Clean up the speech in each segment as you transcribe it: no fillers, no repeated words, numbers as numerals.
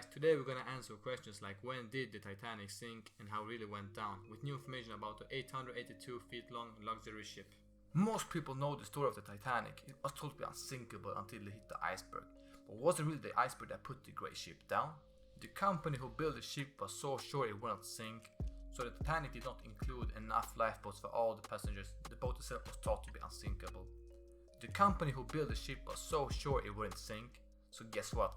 guys, today we're gonna answer questions like when did the Titanic sink and how it really went down, with new information about the 882 feet long luxury ship. Most people know the story of the Titanic. It was told to be unsinkable until it hit the iceberg. But was it really the iceberg that put the great ship down? The company who built the ship was so sure it would not sink, so the Titanic did not include enough lifeboats for all the passengers. The boat itself was thought to be unsinkable. The company who built the ship was so sure it wouldn't sink, so guess what?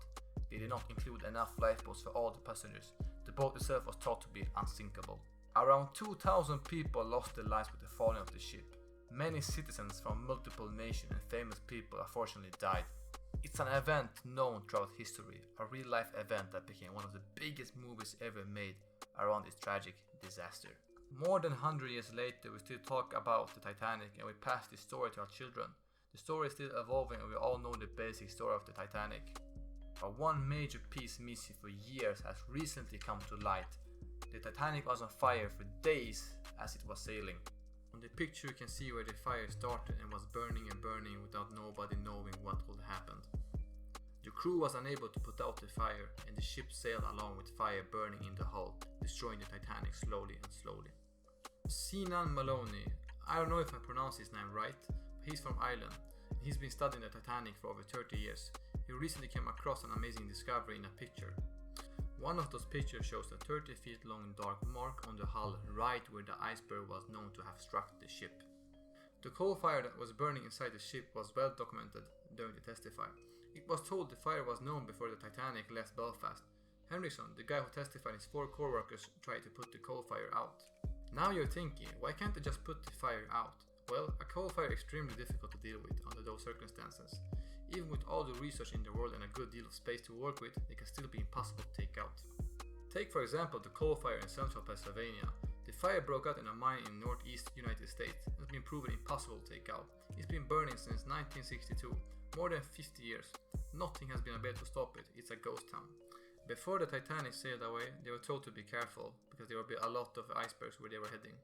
They did not include enough lifeboats for all the passengers. The boat itself was thought to be unsinkable. Around 2,000 people lost their lives with the falling of the ship. Many citizens from multiple nations and famous people unfortunately died. It's an event known throughout history, a real life event that became one of the biggest movies ever made around this tragic disaster. More than 100 years later, we still talk about the Titanic and we pass this story to our children. The story is still evolving and we all know the basic story of the Titanic. But one major piece missing for years has recently come to light. The Titanic was on fire for days as it was sailing. On the picture you can see where the fire started and was burning and burning without nobody knowing what would happen. The crew was unable to put out the fire and the ship sailed along with fire burning in the hull, destroying the Titanic slowly and slowly. Senan Molony, I don't know if I pronounce his name right, but he's from Ireland. He's been studying the Titanic for over 30 years. He recently came across an amazing discovery in a picture. One of those pictures shows a 30 feet long dark mark on the hull right where the iceberg was known to have struck the ship. The coal fire that was burning inside the ship was well documented during the testify. It was told the fire was known before the Titanic left Belfast. Henderson, the guy who testified, and his 4 co-workers tried to put the coal fire out. Now you're thinking, why can't they just put the fire out? Well, a coal fire is extremely difficult to deal with under those circumstances. Even with all the research in the world and a good deal of space to work with, it can still be impossible to take out. Take for example the coal fire in central Pennsylvania. The fire broke out in a mine in northeast United States and has been proven impossible to take out. It's been burning since 1962, more than 50 years. Nothing has been able to stop it, it's a ghost town. Before the Titanic sailed away, they were told to be careful because there will be a lot of icebergs where they were heading.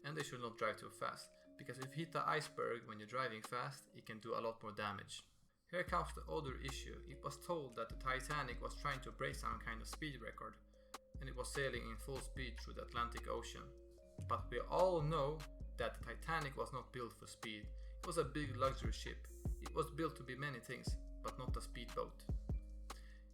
And they should not drive too fast, because if you hit the iceberg when you're driving fast, it can do a lot more damage. Here comes the other issue. It was told that the Titanic was trying to break some kind of speed record, and it was sailing in full speed through the Atlantic Ocean. But we all know that the Titanic was not built for speed. It was a big luxury ship. It was built to be many things, but not a speedboat.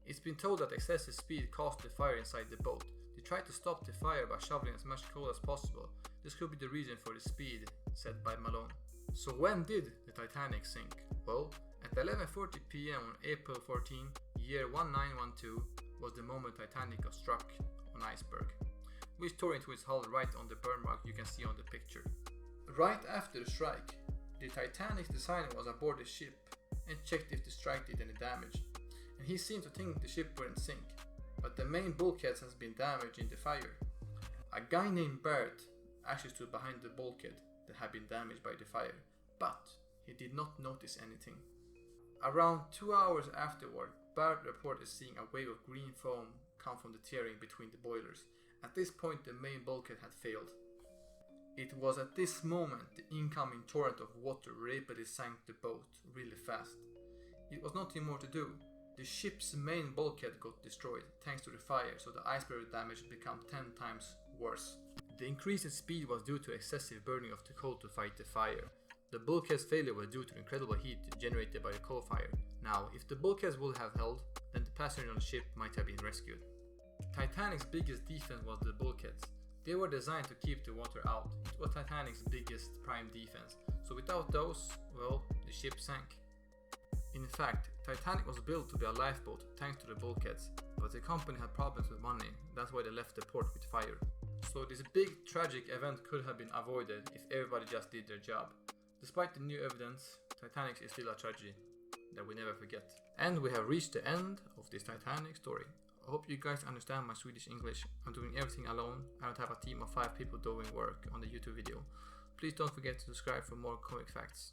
It's been told that excessive speed caused the fire inside the boat. They tried to stop the fire by shoveling as much coal as possible. This could be the reason for the speed, said by Malone. So when did the Titanic sink? Well, at 11:40 PM on April 14, year 1912, was the moment Titanic got struck on iceberg, which tore into its hull right on the burn mark you can see on the picture. Right after the strike, the Titanic's designer was aboard the ship and checked if the strike did any damage, and he seemed to think the ship wouldn't sink, but the main bulkheads has been damaged in the fire. A guy named Bart actually stood behind the bulkhead that had been damaged by the fire, but he did not notice anything. Around 2 hours afterward, Bart reported seeing a wave of green foam come from the tearing between the boilers. At this point, the main bulkhead had failed. It was at this moment the incoming torrent of water rapidly sank the boat really fast. It was nothing more to do. The ship's main bulkhead got destroyed thanks to the fire, so the iceberg damage became 10 times worse. The increase in speed was due to excessive burning of the coal to fight the fire. The bulkhead's failure was due to incredible heat generated by the coal fire. Now, if the bulkheads would have held, then the passengers on the ship might have been rescued. Titanic's biggest defense was the bulkheads. They were designed to keep the water out. It was Titanic's biggest prime defense. So without those, well, the ship sank. In fact, Titanic was built to be a lifeboat thanks to the bulkheads, but the company had problems with money. That's why they left the port with fire. So this big tragic event could have been avoided if everybody just did their job. Despite the new evidence, Titanic is still a tragedy that we never forget. And we have reached the end of this Titanic story. I hope you guys understand my Swedish English. I'm doing everything alone. I don't have a team of 5 people doing work on the YouTube video. Please don't forget to subscribe for more comic facts.